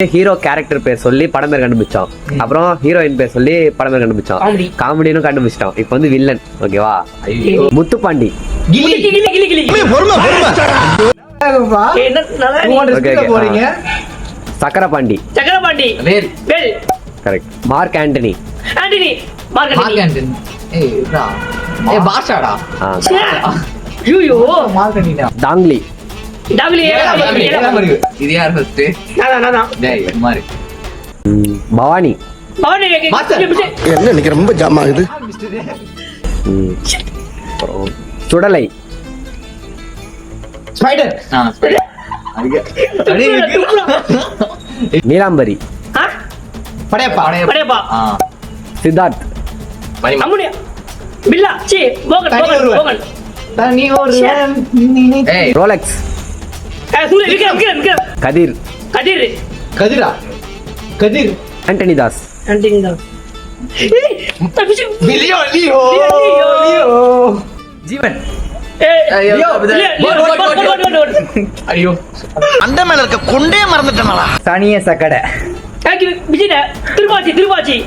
Hero character பேர் சொல்லி படம் பேர் கண்டுபிடிச்சோம். அப்புறம் ஹீரோயின் பேர் சொல்லி படம் பேர் கண்டுபிடிச்சோம். காமெடியும் கண்டுபிடிச்சிட்டோம். இப்போ வந்து வில்லன். ஓகேவா? Muthupandi. Chakkarapandi. Correct. Mark Antony. டாங்லி. Bhavani. என்ன ரொம்ப ஜாம் ஆகுது. சுடலை. நீலாம்பரி. சித்தார்த். ரோலெக்ஸ். கதிர். ஆண்டனி தாஸ். ஜீவன். அந்த மேல இருக்க கொண்டே மறந்துட்டேன். சனிய சக்கடை. திருவாச்சி